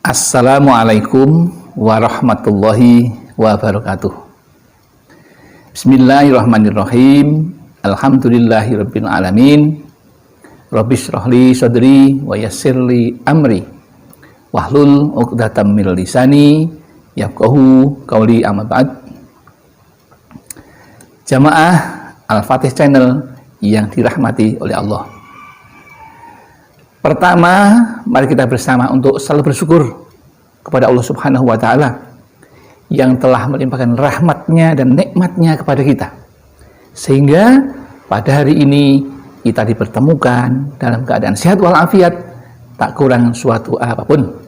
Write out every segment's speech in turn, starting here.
Assalamualaikum warahmatullahi wabarakatuh. Bismillahirrahmanirrahim. Alhamdulillahirabbil alamin. Rabbis shrahli sadri wa yassirli amri wahlul 'uqdatam min lisani yafqahu qauli. Amma ba'd. Jamaah Al-Fatih Channel yang dirahmati oleh Allah. Pertama, mari kita bersama untuk selalu bersyukur kepada Allah Subhanahu wa Ta'ala yang telah melimpahkan rahmatnya dan nikmatnya kepada kita, sehingga pada hari ini kita dipertemukan dalam keadaan sehat walafiat, tak kurang suatu apapun.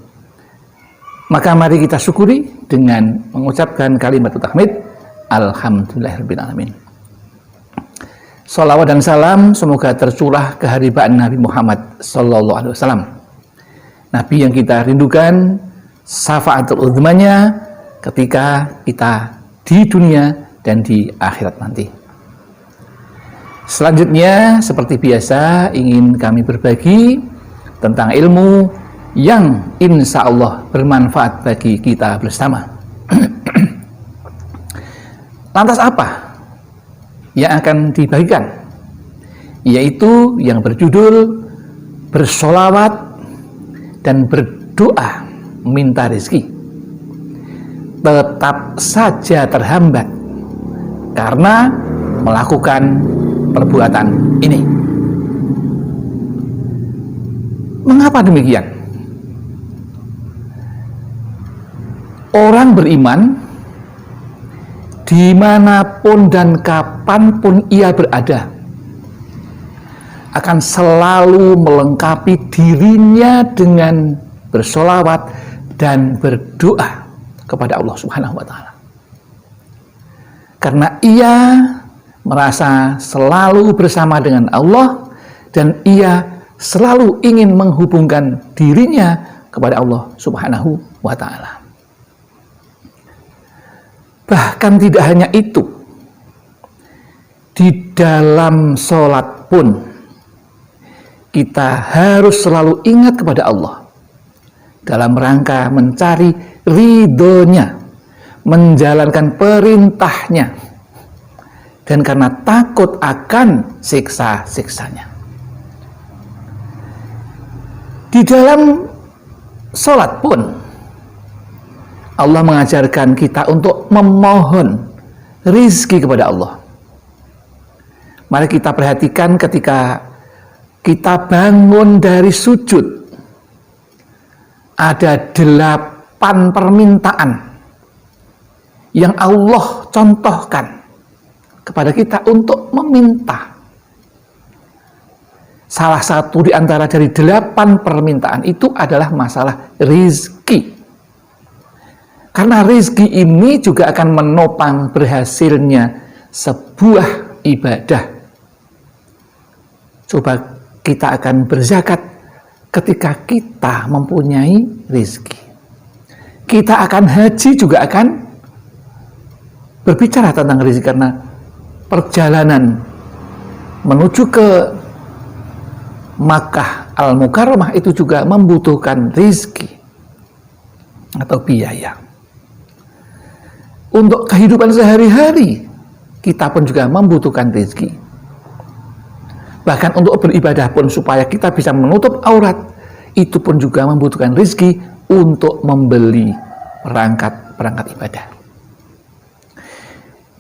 Maka mari kita syukuri dengan mengucapkan kalimat tahmid, alhamdulillahirabbil alamin. Salawat dan salam semoga tercurah keharibaan Nabi Muhammad sallallahu alaihi wasallam, Nabi yang kita rindukan syafaatul uzmanya ketika kita di dunia dan di akhirat nanti. Selanjutnya, seperti biasa, ingin kami berbagi tentang ilmu yang insya Allah bermanfaat bagi kita bersama. Lantas apa yang akan dibagikan? Yaitu yang berjudul bersolawat dan berdoa minta rezeki tetap saja terhambat karena melakukan perbuatan ini. Mengapa demikian? Orang beriman dimanapun dan kapanpun ia berada akan selalu melengkapi dirinya dengan bersolawat dan berdoa kepada Allah Subhanahu wa Ta'ala, karena ia merasa selalu bersama dengan Allah dan ia selalu ingin menghubungkan dirinya kepada Allah Subhanahu wa Ta'ala. Bahkan tidak hanya itu, di dalam sholat pun kita harus selalu ingat kepada Allah dalam rangka mencari ridhonya, menjalankan perintahnya, dan karena takut akan siksa-siksanya. Di dalam sholat pun Allah mengajarkan kita untuk memohon rizki kepada Allah. Mari kita perhatikan ketika kita bangun dari sujud, ada 8 permintaan yang Allah contohkan kepada kita untuk meminta. Salah satu di antara dari 8 permintaan itu adalah masalah rizki. Karena rezeki ini juga akan menopang berhasilnya sebuah ibadah. Coba kita akan berzakat ketika kita mempunyai rezeki. Kita akan haji juga akan berbicara tentang rezeki, karena perjalanan menuju ke Makkah Al-Mukarramah itu juga membutuhkan rezeki atau biaya. Untuk kehidupan sehari-hari kita pun juga membutuhkan rezeki. Bahkan untuk beribadah pun supaya kita bisa menutup aurat, itu pun juga membutuhkan rezeki untuk membeli perangkat ibadah.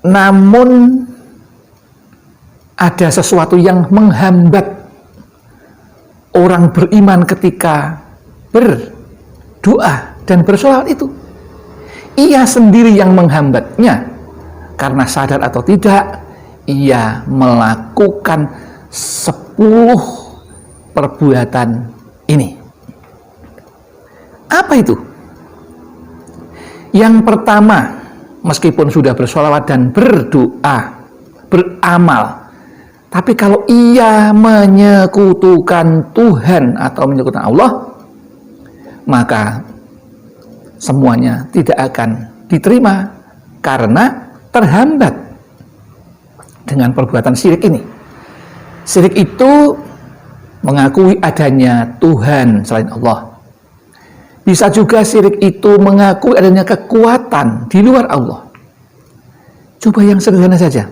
Namun ada sesuatu yang menghambat orang beriman ketika berdoa dan bersolawat itu. Ia sendiri yang menghambatnya, karena sadar atau tidak, ia melakukan 10 perbuatan ini. Apa itu? Yang pertama, meskipun sudah bersolawat dan berdoa, beramal, tapi kalau ia menyekutukan Tuhan atau menyekutukan Allah, maka semuanya tidak akan diterima karena terhambat dengan perbuatan syirik ini. Syirik itu mengakui adanya Tuhan selain Allah, Bisa juga syirik itu mengakui adanya kekuatan di luar Allah. Coba yang sederhana saja.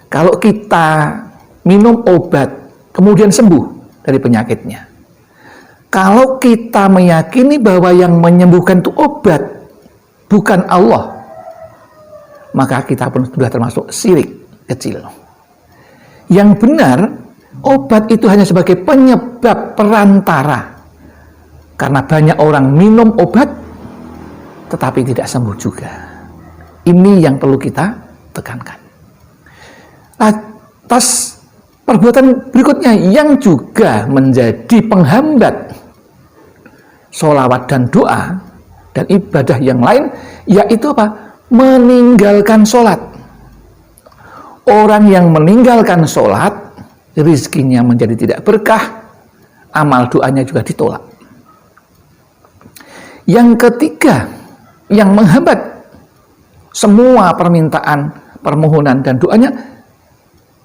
Kalau kita minum obat, kemudian sembuh dari penyakitnya. Kalau kita meyakini bahwa yang menyembuhkan itu obat, bukan Allah, maka kita pun sudah termasuk syirik kecil. Yang benar, obat itu hanya sebagai penyebab perantara. Karena banyak orang minum obat, tetapi tidak sembuh juga. Ini yang perlu kita tekankan. Atas perbuatan berikutnya yang juga menjadi penghambat sholawat dan doa dan ibadah yang lain, yaitu apa? Meninggalkan sholat. Orang yang meninggalkan sholat, rizkinya menjadi tidak berkah, amal doanya juga ditolak. Yang ketiga, yang menghambat semua permintaan, permohonan dan doanya,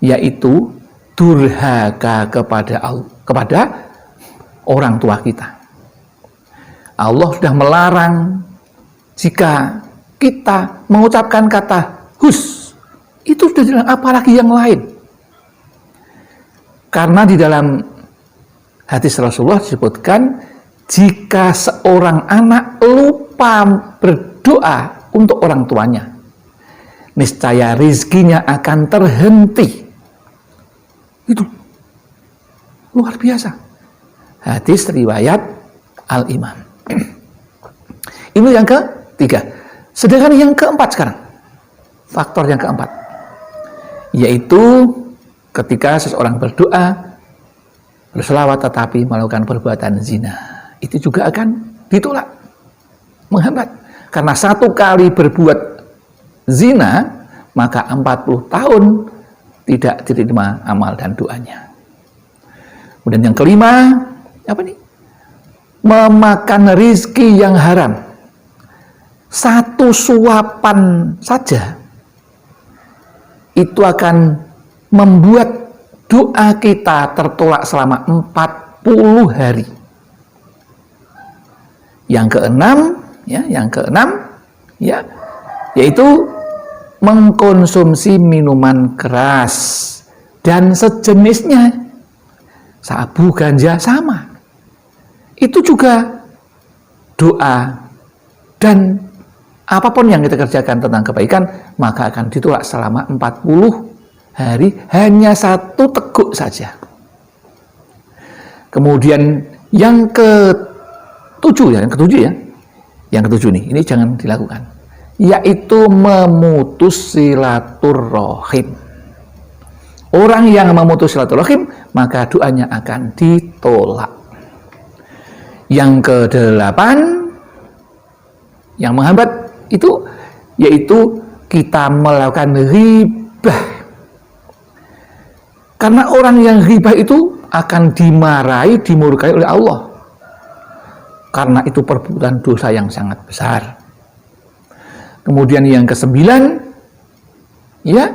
yaitu durhaka kepada orang tua kita. Allah sudah melarang jika kita mengucapkan kata hus, itu sudah dilarang, apalagi yang lain. Karena di dalam hadis Rasulullah disebutkan, jika seorang anak lupa berdoa untuk orang tuanya, niscaya rizkinya akan terhenti. Itu luar biasa. Hadis riwayat Al-Imam. Ini yang ketiga. Sedangkan yang keempat sekarang, faktor yang keempat, yaitu ketika seseorang berdoa, berselawat tetapi melakukan perbuatan zina, itu juga akan ditolak, menghambat. Karena satu kali berbuat zina, maka 40 tahun tidak diterima amal dan doanya. Kemudian yang kelima, apa nih? Memakan rizki yang haram. Satu suapan saja itu akan membuat doa kita tertolak selama 40 hari. Yang keenam, yaitu mengkonsumsi minuman keras dan sejenisnya, sabu, ganja, sama. Itu juga doa dan apapun yang kita kerjakan tentang kebaikan, maka akan ditolak selama 40 hari, hanya satu teguk saja. Kemudian yang ketujuh nih, ini jangan dilakukan, yaitu memutus silaturrohim. Orang yang memutus silaturrohim, maka doanya akan ditolak. Yang kedelapan, yang menghambat itu, yaitu kita melakukan ghibah. Karena orang yang ghibah itu akan dimarahi, dimurkai oleh Allah. Karena itu perbuatan dosa yang sangat besar. Kemudian yang kesembilan, ya,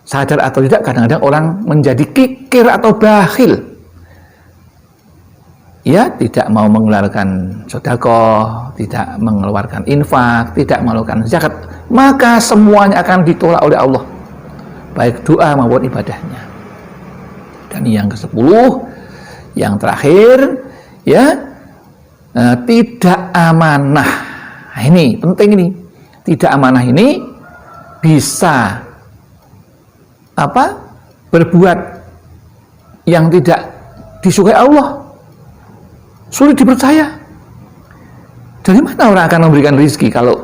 sadar atau tidak, kadang-kadang orang menjadi kikir atau bakhil. Ya, tidak mau mengeluarkan sedekah, tidak mengeluarkan infak, tidak melakukan zakat, maka semuanya akan ditolak oleh Allah, baik doa maupun ibadahnya. Dan yang ke-10, yang terakhir, ya, tidak amanah. Nah, ini penting ini. Tidak amanah ini bisa berbuat yang tidak disukai Allah, sulit dipercaya. Dari mana orang akan memberikan rezeki kalau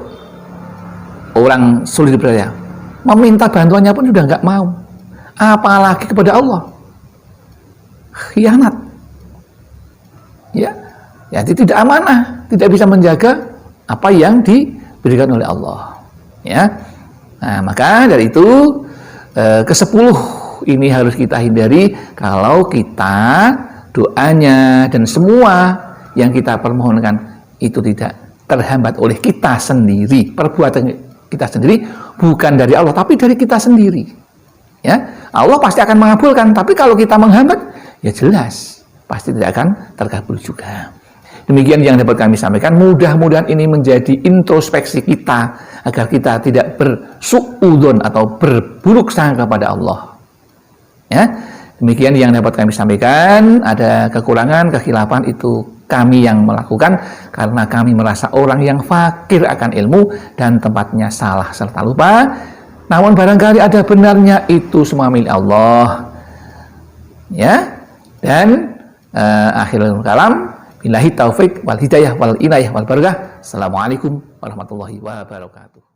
orang sulit dipercaya? Meminta bantuannya pun sudah nggak mau, apalagi kepada Allah. Khianat, ya, tidak amanah, tidak bisa menjaga apa yang diberikan oleh Allah, ya. Nah, maka dari itu ke-10 ini harus kita hindari kalau kita doanya dan semua yang kita permohonkan itu tidak terhambat oleh kita sendiri, perbuatan kita sendiri, bukan dari Allah tapi dari kita sendiri, ya. Allah pasti akan mengabulkan, tapi kalau kita menghambat, ya jelas pasti tidak akan terkabul juga. Demikian yang dapat kami sampaikan. Mudah-mudahan ini menjadi introspeksi kita agar kita tidak bersuudzon atau berburuk sangka kepada Allah. Ya, demikian yang dapat kami sampaikan. Ada kekurangan, kekhilafan itu kami yang melakukan karena kami merasa orang yang fakir akan ilmu dan tempatnya salah serta lupa. Namun barangkali ada benarnya, itu semua milik Allah. Ya, dan akhirul kalam. Billahi taufik wal hidayah wal inayah wal barakah. Assalamualaikum warahmatullahi wabarakatuh.